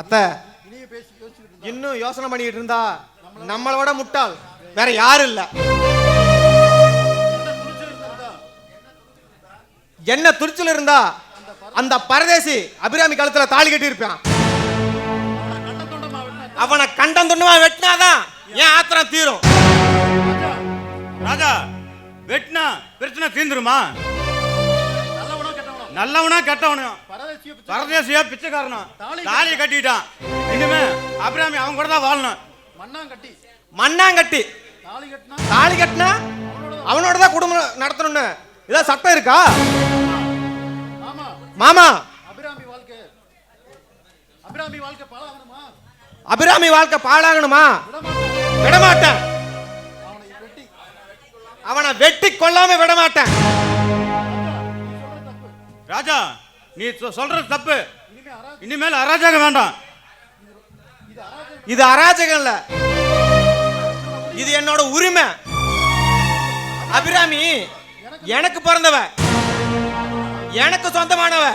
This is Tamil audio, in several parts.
அத்தை இன்னும் யோசனை பண்ணிட்டு இருந்தா நம்மளை விட முட்டாள் வேற யாரும் இல்ல. என்ன துணிச்சல் இருந்தா அந்த பரதேசி அபிராமி கழுத்துல தாலி கட்டி இருப்பான். அவனை கண்டம் துண்டமா வெட்டினாதான் ஏன் ஆத்திரம் தீரும். ராஜா வெட்டினா பிரச்சனை தீந்துருமா? நல்லவனா கெட்டவனா பரதேசியா பிச்சைக்காரனா தாலியை கட்டிட்டான். இனிமே அபிராமி அவன் கூட தான் வாழணும். மண்ணாங்கட்டி தாலி கட்டினா அவனோட தான் குடும்பம் நடத்தணும்னு இதான் சட்டம் இருக்கா மாமா? அபிராமி வாழ்க்கை பாழாகணுமா? விடமாட்டேன். அவனை வெட்டி கொல்லாம விடமாட்டேன். ராஜா நீ சொல்றது தப்பு. இனிமேல் அராஜகம் வேண்டாம். இது அராஜகம் இல்ல, இது என்னோட உரிமை. அபிராமி எனக்கு பிறந்தவ, எனக்கு சொந்தமானவ.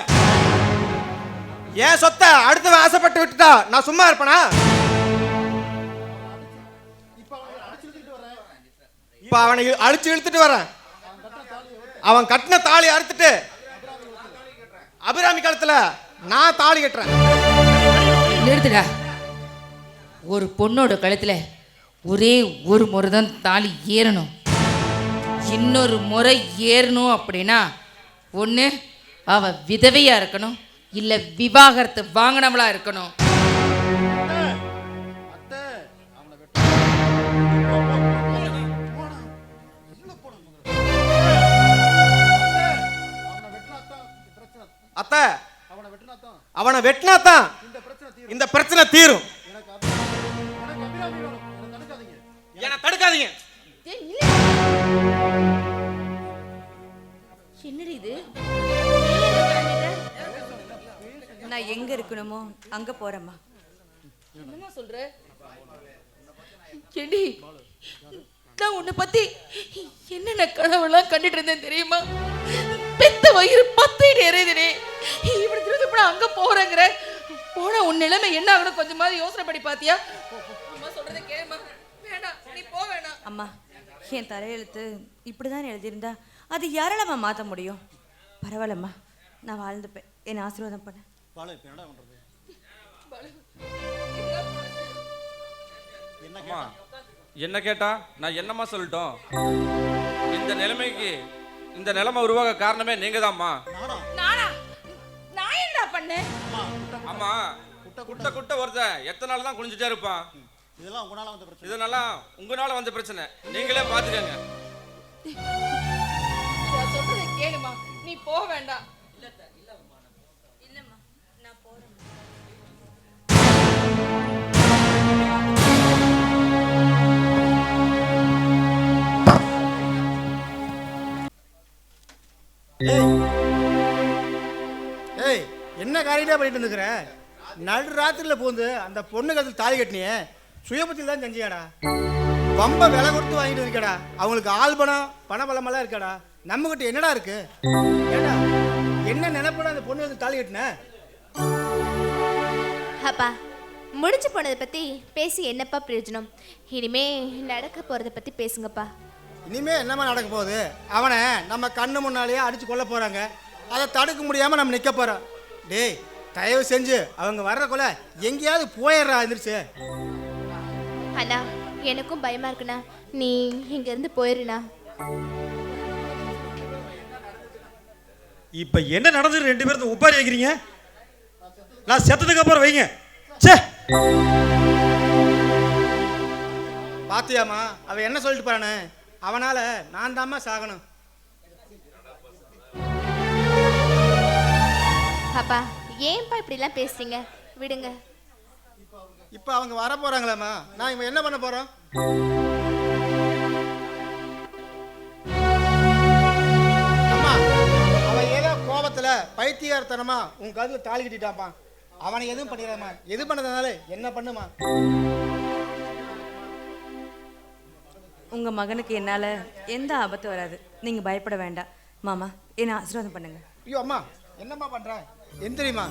என் சொத்தை அடுத்தவன் ஆசைப்பட்டு விட்டுட்டா நான் சும்மா இருப்பேனா? இப்ப அவனை அழிச்சு இழுத்துட்டு வரேன். அவன் கட்டின தாலி அறுத்துட்டு அபிராமி காலத்துல நான் தாலி கட்டுறேன். நிறுத்துடா. ஒரு பொண்ணோட கழுத்துல ஒரே ஒரு முறை தான் தாலி ஏறணும். இன்னொரு முறை ஏறணும் அப்படின்னா ஒன்று அவ விதவையா இருக்கணும், இல்லை விவாகரத்து வாங்கினவளா இருக்கணும். அத்தை அவனை வெட்டினாத்தான் இந்த பிரச்சனை தீரும். என்ன தடுக்காதீங்க. என்னடி இது? நான் எங்க இருக்கணுமோ அங்க போறேம்மா. என்னமா சொல்ற? ஏண்டி நான் உன்னை பத்தி என்னென்ன கனவுலாம் கண்டுட்டு இருந்தேன் தெரியுமா? பெத்த வயிறு பத்திட்டு எறியுதுடி. இப்படி திருப்பி அங்க போறேங்கிற போனா உன் நிலைமை என்ன ஆகணும் கொஞ்சமாவது யோசனை பண்ணி பாத்தியா? அம்மா சொல்றதை கேளுமா. வேண்டாம் நீ போ வேணாம். அம்மா என் தலையெழுத்து இப்படிதான் எழுதியிருந்தா அது யாராலம்மா மாற்ற முடியும்? பரவாயில்லம்மா, நான் வாழ்ந்துப்பேன். என்னை ஆசீர்வாதம் பண்ண. என்ன கேட்டா நான் என்னம்மா சொல்லட்டும்? இந்த நிலைமைக்கு இந்த நிலைமை உருவாக காரணமே நீங்க தான்மா. நானா? நான் என்ன பண்ணேன்? ஆமா, குட்ட குட்ட ஒருத்தன் எத்தனை நாள் தான் குளிஞ்சுட்டே இருப்பான். இதெல்லாம் உங்களால வந்த பிரச்சனை. நீங்களே பாத்துக்கங்க. சொல்றதை கேளுமா, நீ போக வேண்டாம். இல்லம்மா, நான் போறேன். ஏய், என்ன காரியத்தை பண்ணிட்டு இருந்துக்கிற? நடு ராத்திரியில் போந்து அந்த பொண்ணு கழுத்தில் தாலி கட்டினியே சுயபத்தில் தான் செஞ்சியாடா. ரொம்ப விலை கொடுத்து வாங்கிட்டு இருக்கடா. அவங்களுக்கு ஆள் பண பலமெல்லாம் இருக்காடா. நம்மகிட்ட என்னடா இருக்கு? ஏடா என்ன நினைப்பட அந்த பொண்ணு வந்து தாலி கட்டின? அப்பா முடிச்சு போனதை பற்றி பேசி என்னப்பா பிரயோஜனம்? இனிமே நடக்க போகிறத பற்றி பேசுங்கப்பா. இனிமே என்னமா நடக்க போகுது? அவனை நம்ம கண்ணு முன்னாலேயே அடிச்சு கொல்ல போறாங்க. அதை தடுக்க முடியாம நம்ம நிக்க போறோம். டேய் தயவு செஞ்சு அவங்க வர்ற கொலை எங்கேயாவது போயிடுறா. இருந்துருச்சு அண்ணா, எனக்கும் பயமா இருக்குண்ணா. நீ இங்க இருந்து போயிருண்ணா. இப்ப என்ன நடந்தது? ரெண்டு பேரும் உப்பாரி வைக்கிறீங்க. நான் செத்ததுக்கு அப்புறம் வைங்க. சே பாத்தியாமா அவன் என்ன சொல்லிட்டு போறானு? அவனால நான் தாம்மா சாகணும். அப்பா ஏன்பா இப்படிலாம் பேசுறீங்க? விடுங்க. இப்ப அவங்க வர போறாங்களாம்மா. நான் இவன் என்ன பண்ண போறோம்? அம்மா அவன் ஏதோ கோபத்துல பைத்தியார்த்தனமா உன் கழுத்துல தாலி கட்டிட்டாப்பா. அவனை எதுவும் பண்ணிடாமா. எது பண்ணதுனால என்ன பண்ணுமா? உங்க மகனுக்கு என்னால எந்த ஆபத்து வராது. நீங்க பயப்பட வேண்டாம். மாமா என்ன ஆசீர்வாதம் பண்ணுங்க. ஐயோ அம்மா என்னம்மா பண்ற? எந்திரிமா.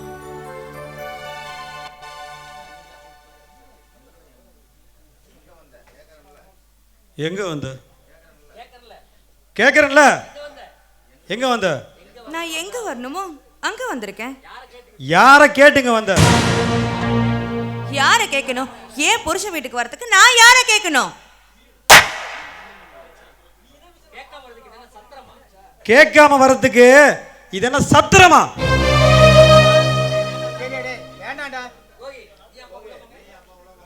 எங்க வந்த? கேக்குறேன்ல, எங்க வந்த? நான் எங்க வரணுமோ அங்க வந்திருக்கேன். யார கேட்டுங்க வந்த? யாரை கேட்கணும்? ஏன் புருஷன் வீட்டுக்கு வரதுக்கு நான் யாரை கேட்கணும்? கேட்காம வரதுக்கு இது என்ன சத்திரமா? வேண்டாண்டா.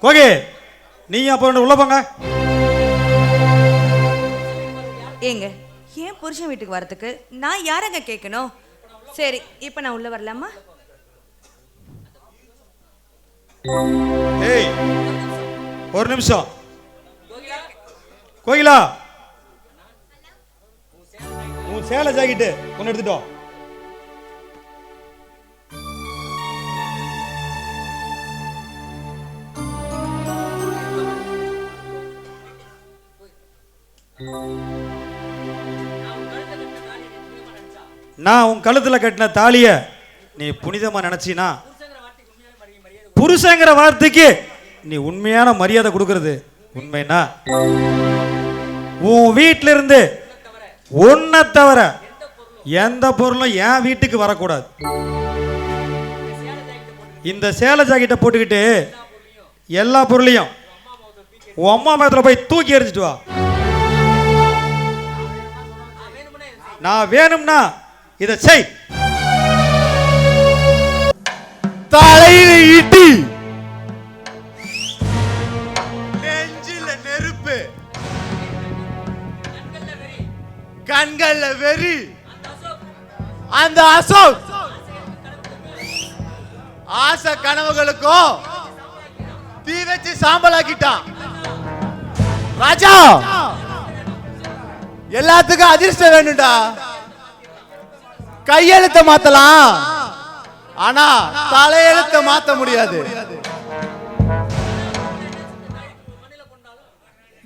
கோகி, நீங்க அப்ப உள்ள போங்க. ஏங்க, ஏன் புருஷன் வீட்டுக்கு வரதுக்கு நான் யாரங்க கேட்கணும்? சரி, இப்ப நான் உள்ள வரலாமா? ஏய், ஒரு நிமிஷம். கோகிலா, உன் சேலை ஜாக்கெட்டு ஒன்னு எடுத்துட்டோம். நான் உன் கழுத்துல கட்டின தாலிய நீ புனிதமா நினைச்சினா, புருஷங்கிற வார்த்தைக்கு நீ உண்மையான மரியாதை கொடுக்கறது உண்மைனா, உன் வீட்டில இருந்து உன்னை தவிர எந்த பொருளும் என் வீட்டுக்கு வரக்கூடாது. இந்த சேலை ஜாக்கெட்டை போட்டுக்கிட்டு எல்லா பொருளையும் உன் அம்மா மேத்துல போய் தூக்கி எறிஞ்சிட்டு வா. நான் வேணும்னா இதை செய். தலையில இடி, நெஞ்சில நெருப்பு, கண்கள்ல வெறி. அந்த அசோக் ஆசை கனவுகளுக்கும் தீ வச்சு சாம்பலாக்கிட்டான். ராஜா, எல்லாத்துக்கும் அதிர்ஷ்டம் வேணும்டா. கையெழுத்த மாத்தலாம், ஆனா தலையெழுத்த மாத்த முடியாது.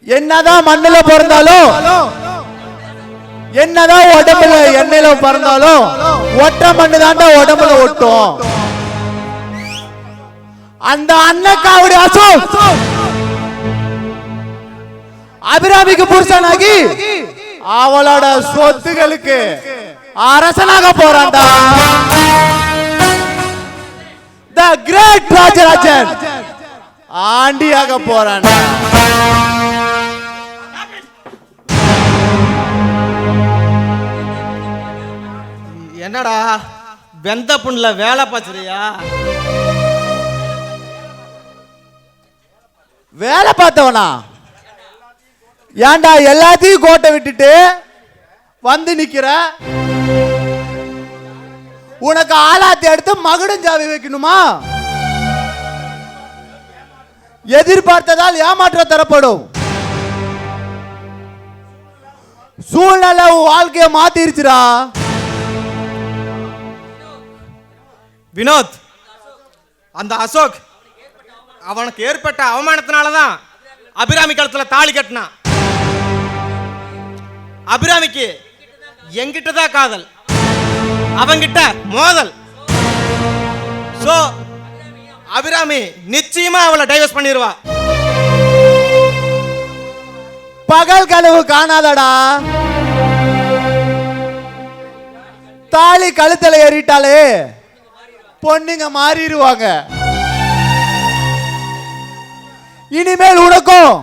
என்னதான் மண்ணுல பிறந்தாலும், என்னதான் உடம்புல எண்ணெயில பிறந்தாலும், ஒட்ட மண்ணு தாண்டா உடம்புல ஒட்டும். அந்த அன்னக்காவுடி அசோக் அபிராமிக்கு புருஷனாகி அவளோட சொத்துகளுக்கு அரசனாக போறான்டா. The great Rajarajan ஆண்டியாக போறான்டா. என்னடா வெந்த புண்ணுல வேலை பார்த்துறியா? வேலை பார்த்தவனா? ஏன்டா எல்லாத்தையும் கோட்டை விட்டுட்டு வந்து நிக்கிற? உனக்கு ஆளாத்தி எடுத்து மகுடம் சாவி வைக்கணுமா? எதிர்பார்த்ததால் ஏமாற்றம் தரப்படும். சூழ்நிலை வாழ்க்கையை மாத்திருச்சுடா. வினோத், அந்த அசோக் அவனுக்கு ஏற்பட்ட அவமானத்தினாலதான் அபிராமி கழுத்துல தாலி கட்டினான். அபிராமிக்கு என்கிட்ட தான் காதல், அவங்கிட்ட மோதல். சோ அபிராமி நிச்சயமா அவளை டைவர்ஸ் பண்ணிடுவா. பகல் கனவு காணாதடா. தாலி கழுத்துல ஏறிட்டாலே பொண்ணுங்க மாறிடுவாங்க. இனிமேல் உனக்கும்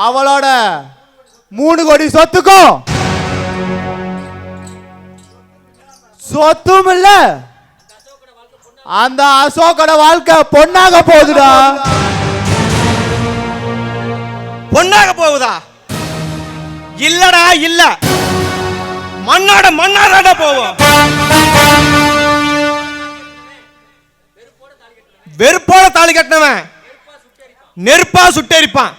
அவளோட 3 கோடி சொத்துக்கும் சொத்தும் இல்ல, அந்த அசோக்கோட வாழ்க்கை பொண்ணாக போகுதுடா. பொண்ணாக போகுதா? இல்லடா இல்ல, மண்ணோட மண்ணாட போவோம். வெறுப்போட தாலி கட்டினவன் நெருப்பா சுட்டெரிப்பான்.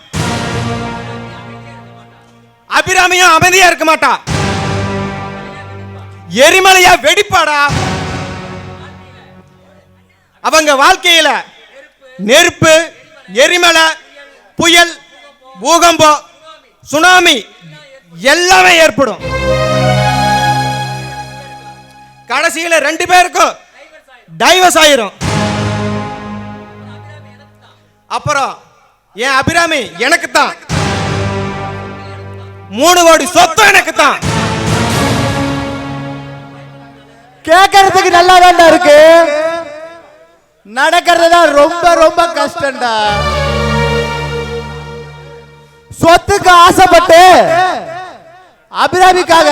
அபிராமியும் அமைதியா இருக்க மாட்டா, எரிமலையா வெடிப்பாடா. அவங்க வாழ்க்கையில நெருப்பு, எரிமலை, புயல், பூகம்பம், சுனாமி எல்லாமே ஏற்படும். கடைசியில 2 பேருக்கும் டைவர்ஸ் ஆயிரும். அப்புறம் என் அபிராமி எனக்கு தான். 3 கோடி சொத்து எனக்கு தான். கேட்கறதுக்கு நல்லா தான்டா இருக்கு, நடக்கிறதா ரொம்ப ரொம்ப கஷ்டம்டா. சொத்துக்கு ஆசைப்பட்டு அபிராமிக்காக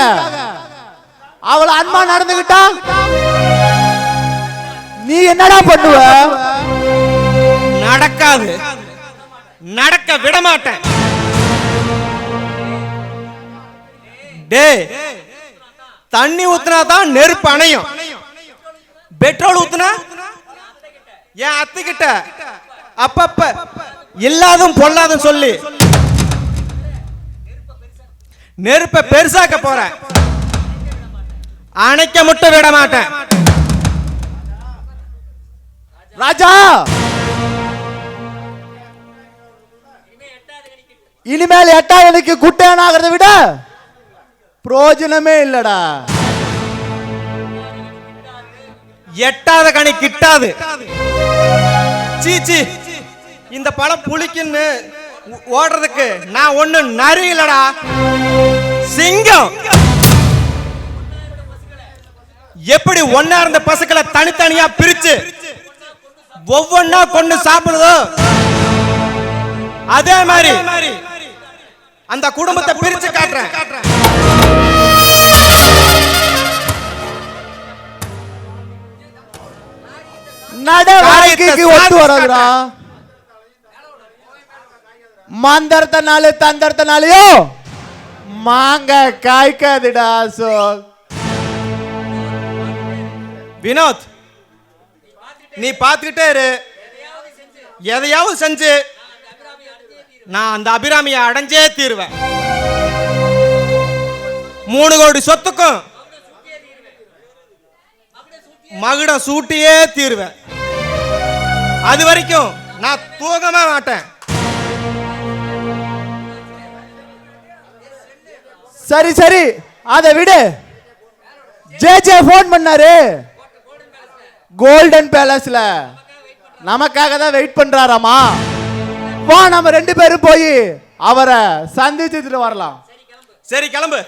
அவளை அன்பா நடந்துகிட்டா நீ என்னடா பண்ணுவ? நடக்காது, நடக்க விட மாட்டேன். டேய், தண்ணி ஊத்துனா தான் நெருப்பு அணையும், பெட்ரோல் ஊத்துனா என் அத்துக்கிட்ட அப்பப்ப இல்லாதும் பொல்லாதும் சொல்லி நெருப்பை பெருசாக்க போற, அணைக்க மட்டும் விட மாட்டேன். ராஜா, இனிமேல் 8ஆவது அணிக்கு குட்டையனாகிறத விட பிரயோஜனமே இல்லடா. 8வது கனி கிட்டாது. சீச்சி, இந்த பழம் புளிக்குன்னு ஓடுறதுக்கு நான் ஒண்ணு நரி இல்லடா, சிங்கம். எப்படி ஒன்னா இருந்த பசுக்களை தனித்தனியா பிரிச்சு ஒவ்வொன்னா கொண்டு சாப்பிடுதோ அதே மாதிரி அந்த குடும்பத்தை பிரிச்சு காட்டுறேன். நடவடிக்கைக்கு ஒத்து வராதுடா. மந்தரத்தினால தந்தரத்தினாலயோ மாங்க காய்க்காதுடா. சோல் வினோத், நீ பார்த்துக்கிட்டே இரு, எதையாவது செஞ்சு நான் அந்த அபிராமியை அடைஞ்சே தீருவேன். 3 கோடி சொத்துக்கும் மகுடம் சூட்டியே தீருவேன். அது வரைக்கும் நான் தூங்கவே மாட்டேன். சரி சரி, அதை விடு. ஜே போன் பண்ணாரு, கோல்டன் பேலஸ்ல நமக்காக தான் வெயிட் பண்றாராமா. வா, நம்ம 2 பேரும் போய் அவரை சந்திச்சுட்டு வரலாம். சரி, கிளம்பு.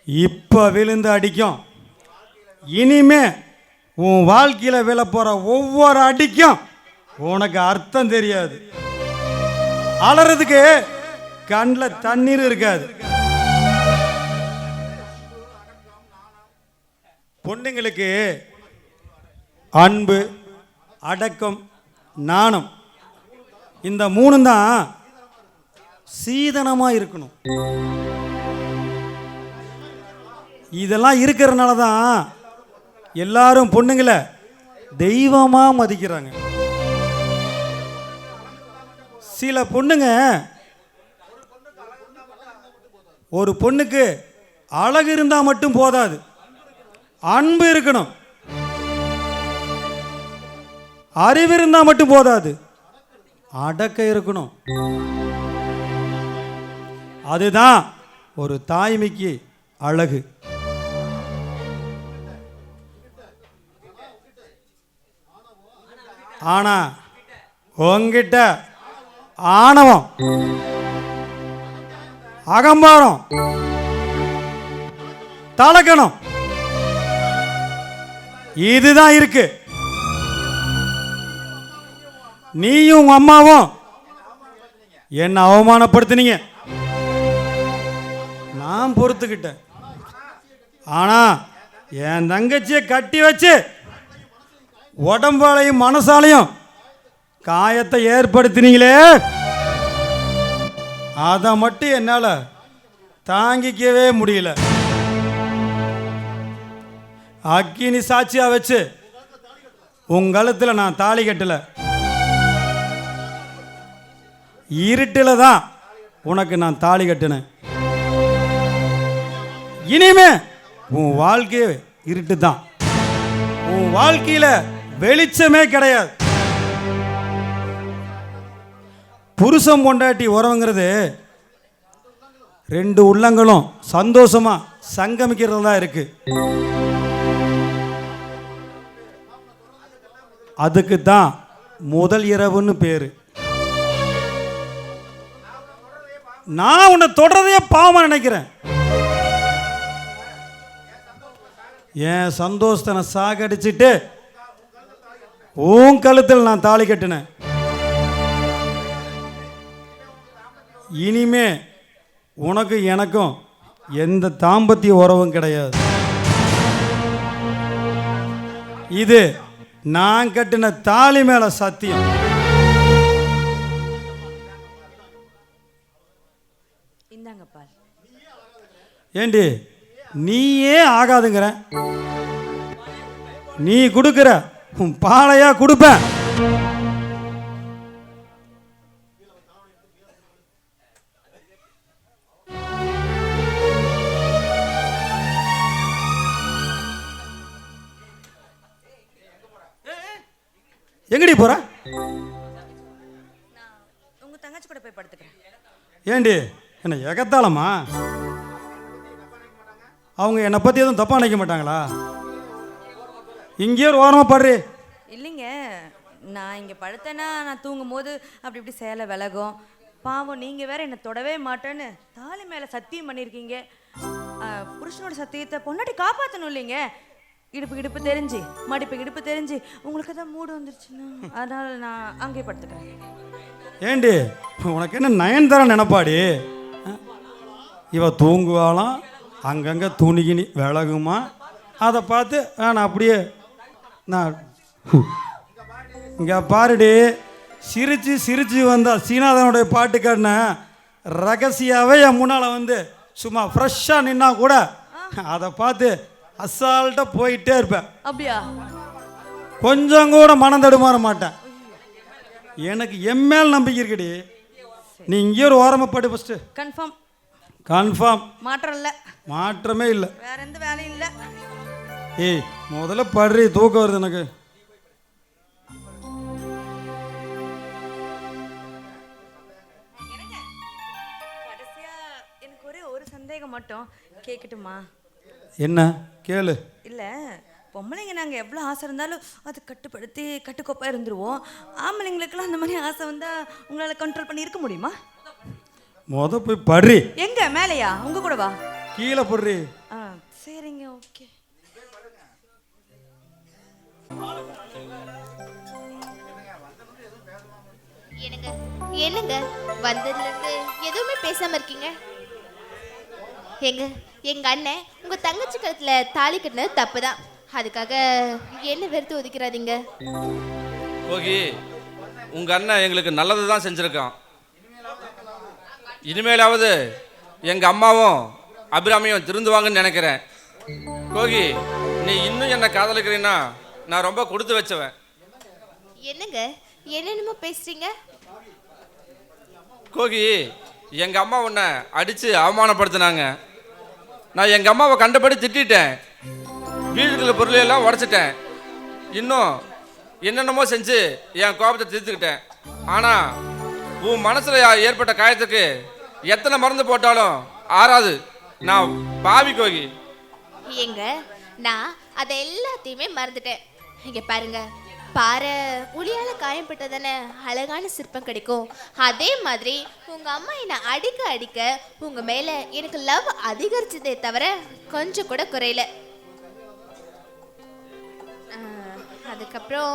இப்போ விழுந்து அடிக்கும். இனிமே உன் வாழ்க்கையில் விழ போகிற ஒவ்வொரு அடிக்கும் உனக்கு அர்த்தம் தெரியாது. அலறதுக்கு கண்ணில் தண்ணீர் இருக்காது. பொண்ணுங்களுக்கு அன்பு, அடக்கம், நாணம், இந்த மூணும் தான் சீதனமாக இருக்கணும். இதெல்லாம் இருக்கிறதுனால தான் எல்லாரும் பொண்ணுங்களை தெய்வமாக மதிக்கிறாங்க. சில பொண்ணுங்க ஒரு பொண்ணுக்கு அழகு இருந்தால் மட்டும் போதாது, அன்பு இருக்கணும். அறிவு இருந்தால் மட்டும் போதாது, அடக்கம் இருக்கணும். அதுதான் ஒரு தாய்மைக்கு அழகு. ஆனா உங்கிட்ட ஆணவம், அகம்பாரம், தலக்கணம் இதுதான் இருக்கு. நீயும் உங்க அம்மாவும் என்ன அவமானப்படுத்தினீங்க, நான் பொறுத்துக்கிட்டேன். ஆனா என் தங்கச்சியை கட்டி வச்சு உடம்பாலையும் மனசாலையும் காயத்தை ஏற்படுத்தினீங்களே, அதை மட்டும் என்னால் தாங்கிக்கவே முடியல. அக்கினி சாட்சியா வச்சு உங்களத்தில் நான் தாலி கட்டல, இருட்டில் தான் உனக்கு நான் தாலி கட்டினேன். இனிமே உன் வாழ்க்கையே இருட்டு தான், உன் வாழ்க்கையில வெளிச்சமே கிடையாது. புருஷன் பொண்டாட்டி உறவுங்கிறது ரெண்டு உள்ளங்களும் சந்தோஷமா சங்கமிக்கிறதா இருக்கு. அதுக்கு தான் முதல் இரவுன்னு பேரு. நான் உன்னை தொடர்றதையே பாவமா நினைக்கிறேன். என் சந்தோஷத்தை நான் சாகடிச்சிட்டு உன் கழுத்தில் நான் தாலி கட்டினேன். இனிமே உனக்கு எனக்கும் எந்த தாம்பத்திய உறவும் கிடையாது. இது நான் கட்டின தாலி மேல சத்தியம். இந்தாங்க பால். ஏண்டி நீயே ஆகாதுங்கிற, நீ கொடுக்கிற உன் பாலையா கொடுப்பேன். எங்கடி போற? உங்க தங்கச்சி கூட போய் படுத்துக்கிறேன். ஏண்டி என்ன எகத்தாளமா? அவங்க என்னை பற்றி எதுவும் தப்பாக நினைக்க மாட்டாங்களா? இங்கேயே ஒரு ஓரமாக பாடுறி. இல்லைங்க, நான் இங்கே படுத்தேன்னா நான் தூங்கும் போது அப்படி இப்படி சேலை விலகும். பாவம் நீங்கள் வேற என்னை தொடவே மாட்டேன்னு தாலி மேலே சத்தியம் பண்ணியிருக்கீங்க. புருஷனோட சத்தியத்தை பொண்டாட்டி காப்பாற்றணும் இல்லைங்க. இடுப்பு இடுப்பு தெரிஞ்சு மடிப்பு இடுப்பு தெரிஞ்சு உங்களுக்கு தான் மூடு வந்துருச்சுன்னா அதனால் நான் அங்கேயே படுத்துக்கிறேன். ஏண்டி உனக்கு என்ன நயன்தாரா நினைப்பாடி? இவ தூங்குவாளாம், அங்கங்கே துணிகினி விலகுமா, அதை பார்த்து நான் அப்படியே நான் இங்கே பாருடி, சிரித்து சிரித்து வந்தா சீனாதனுடைய பாட்டு காட்டின ரகசியாவே என் முன்னால் வந்து சும்மா ஃப்ரெஷ்ஷாக நின்னா கூட அதை பார்த்து அசால்ட்டாக போயிட்டே இருப்பேன். அப்படியா? கொஞ்சம் கூட மனம் தடுமாற மாட்டேன். எனக்கு எம்மேல் நம்பிக்கை இருக்குடி. நீ இங்கே ஒரு ஓரமாக பாடு ஃபஸ்ட்டு. கன்ஃபார்ம்? கன்ஃபார்ம். மாற்றம் இல்லை? மாற்றமே இல்லை. வேற எந்த வேலையும் இல்லை. ஏய் முதல்ல படுறி, தூக்கம் வருது எனக்கு. கடைசியா எனக்கு ஒரு சந்தேகம் மட்டும் கேட்கட்டுமா? என்ன கேளு. இல்லை, பொம்பளைங்க நாங்கள் எவ்வளோ ஆசை இருந்தாலும் அது கட்டுப்படுத்தி கட்டுக்கோப்பாக இருந்துருவோம். ஆம்பளைங்களுக்கெல்லாம் அந்த மாதிரி ஆசை வந்தால் உங்களால் கண்ட்ரோல் பண்ணி இருக்க முடியுமா? போய் படுறி. எங்க மேலையா? உங்க கூட வா. கீழே போடுறி. ஆ சரிங்க, ஓகே. என்னங்க என்னங்க வந்ததுல இருந்து எதுவுமே பேசாம இருக்கீங்க? எங்க அண்ணன் உங்க தங்கச்சி கழுத்துல தாலி கட்டினது தப்புதான். அதுக்காக என்ன வெறுத்து ஒதுக்கிறாதீங்க. கோகி, உங்க அண்ணன் எங்களுக்கு நல்லது தான் செஞ்சிருக்கான். இனிமேலாவது எங்க அம்மாவும் அபிராமியும் திருந்துவாங்கன்னு நினைக்கிறேன். கோகி, நீ இன்னும் என்ன காதலிக்கிறீன்னா நான் ரொம்ப கொடுத்து வச்சவன். என்னங்க என்னென்னமோ பேசுறீங்க? கோகி, எங்க அம்மா உன்னை அடிச்சு அவமானப்படுத்தினாங்க. நான் எங்க அம்மாவை கண்டபடி திட்டேன். வீட்டுக்குள்ள பொருளையெல்லாம் உடச்சிட்டேன். இன்னும் என்னென்னமோ செஞ்சு என் கோபத்தை தீர்த்துக்கிட்டேன். ஆனா உன் மனசுல ஏற்பட்ட காயத்துக்கு எத்தனை மருந்து போட்டாலும் ஆறாது. நான் பாவி கோகி. ஏங்க நான் அதை எல்லாத்தையுமே மறந்துட்டேன். இங்க பாருங்க, பாறை உளியால காயப்பட்டதானே அழகான சிற்பம் கிடைக்கும். அதே மாதிரி உங்க அம்மா என்னை அடிக்க அடிக்க உங்க மேல எனக்கு லவ் அதிகரிச்சதே தவிர கொஞ்சம் கூட குறையல. அதுக்கப்புறம்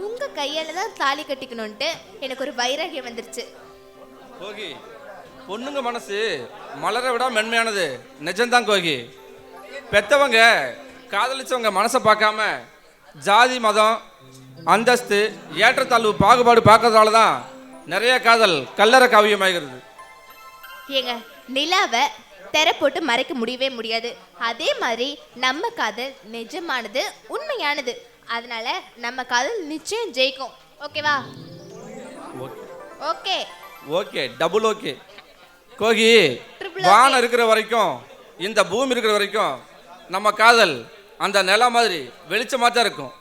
உங்க கையால தான் தாலி கட்டிக்கணும்ட்டு எனக்கு ஒரு வைராகியம் வந்துருச்சு. கோகி, பொண்ணுங்க மனசு மலரை விட மென்மையானது நிஜம்தான் கோகி. பெத்தவங்க காதலிச்சவங்க மனசை பார்க்காம ஜாதி, மதம், அந்தஸ்து, ஏற்றத்தாழ்வு பாகுபாடு பார்க்கறதால தான் நிறைய காதல் கல்லறை காவியமாகிறது. ஏங்க நிலாவை தெரை போட்டு மறைக்க முடியவே முடியாது. அதே மாதிரி நம்ம காதல் நிஜமானது, உண்மையானது. அதனால நம்ம காதல் நிச்சயம் ஜெயிக்கும். ஓகேவா? Okay okay, double okay. Koki, வானம் இருக்கிற வரைக்கும், இந்த பூமி இருக்கிற வரைக்கும் நம்ம காதல் அந்த நில மாதிரி வெளிச்சமாக தான் இருக்கும்.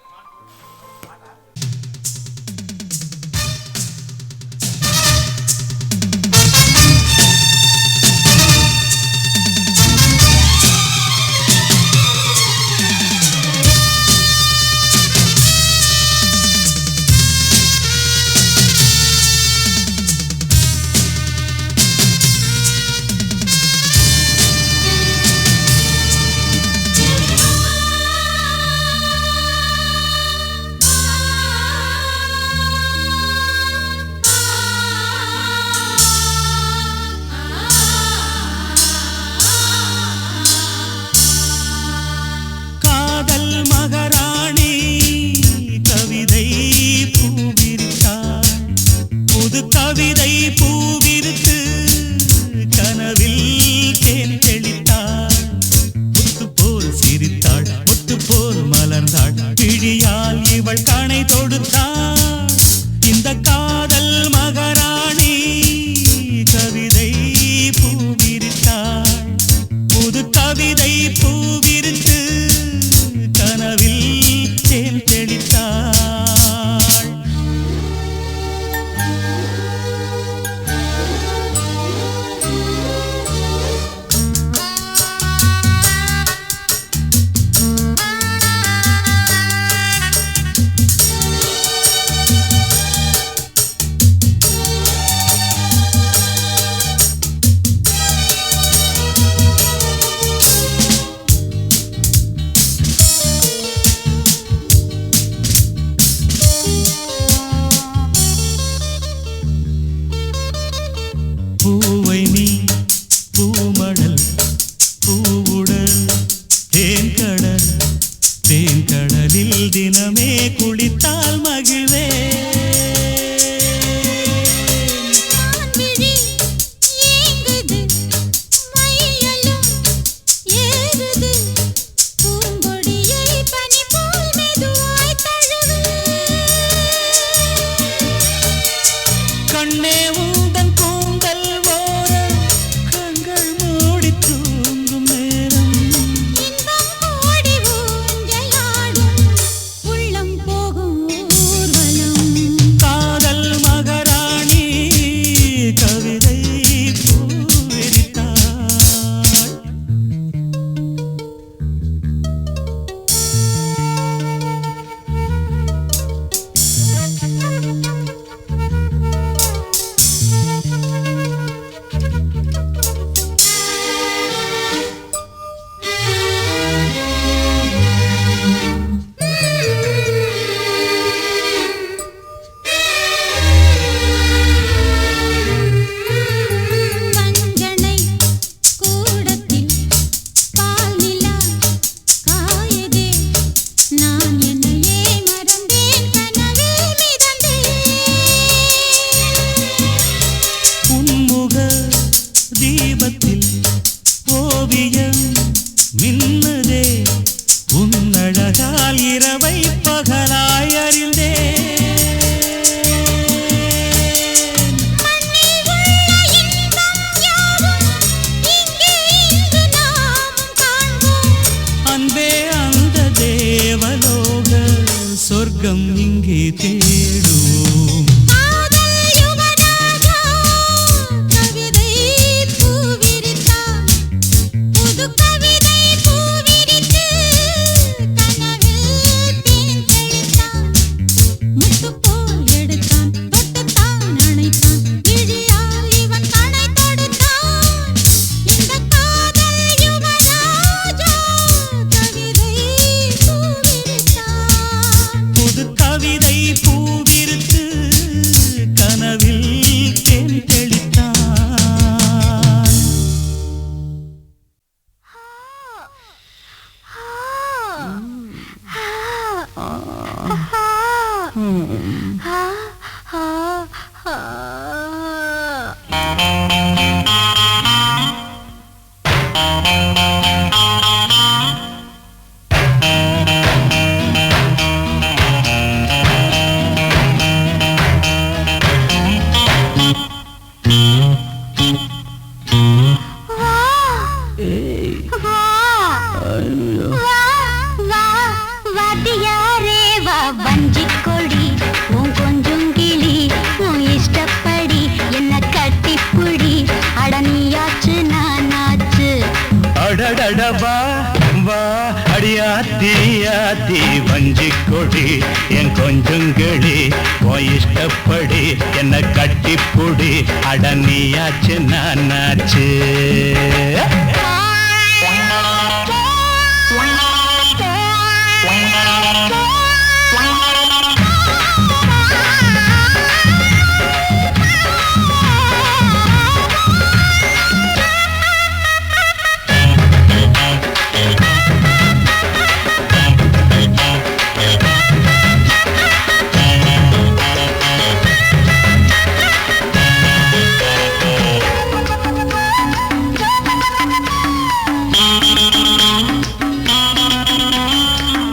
அடடடவா வா அடியாத்தி ஆத்தி வஞ்சிக்கொடி என் கொஞ்சங்களி உன் இஷ்டப்படி என்ன கட்டிப்புடி அடனியாச்சு நானாச்சு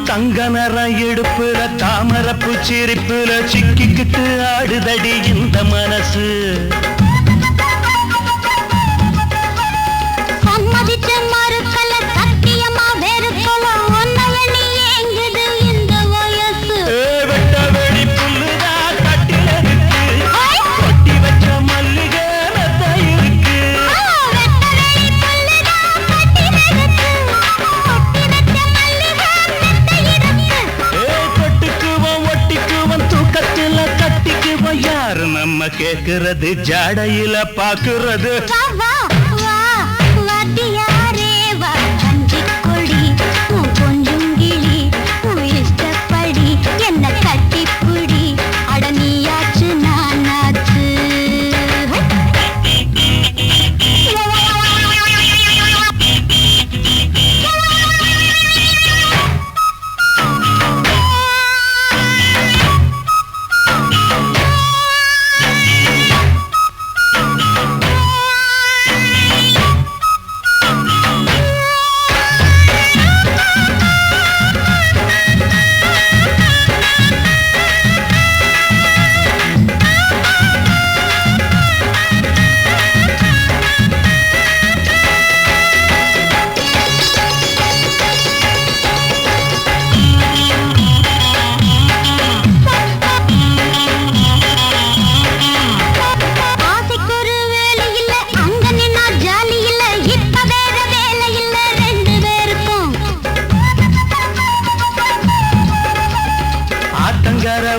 தங்க நிறம் இடுப்புல தாமரப்பு சிரிப்புல சிக்கிக்கிட்டு ஆடுதடி இந்த மனசு சம்மதிச்சு மறுக்கல சத்தியமா வெறுக்கல ஒன்னைய நீ எங்குது இந்த வயசு வெட்ட வெளி புல்லுதா கட்டில இருக்கு கொட்டி வச்ச மல்லிகை ரத்த இருக்கு வெட்ட வெளி புல்லுதா கட்டில இருக்கு கொட்டி வச்ச மல்லிகை கொட்டுக்குவன் ஒட்டிக்குவன் தூக்கத்துல கட்டிக்குவன் யாரு நம்ம கேக்குறது ஜாடையில பாக்குறது வா வா வாத்தியாரே வா வஞ்சிக்கொடி உன் கொஞ்சங்கிளி உன் இஷ்டப்படி என்ன கட்டிப்புடி அடனியாச்சு நானாச்சு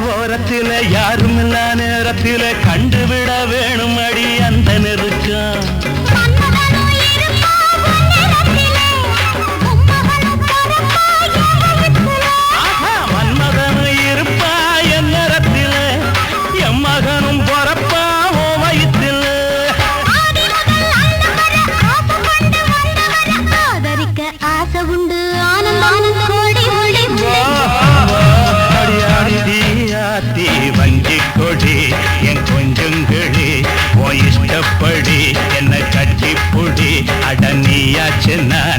ஓரத்தில யாரும் இல்ல நேரத்தில கண்டுவிட வேணும் அடி அந்த நெருக்கம் மன்மதனும் இருப்பா என் நேரத்தில என் மகனும் பொறப்பா ஓ வயிற்றில் ஆசை உண்டு ஆனந்தம் கோடி அடியாத்தி வஞ்சி கொடி என் கொஞ்சங்களி உன் இஷ்டப்படி என்ன கட்டிப்புடி அடனியாச்சு நான்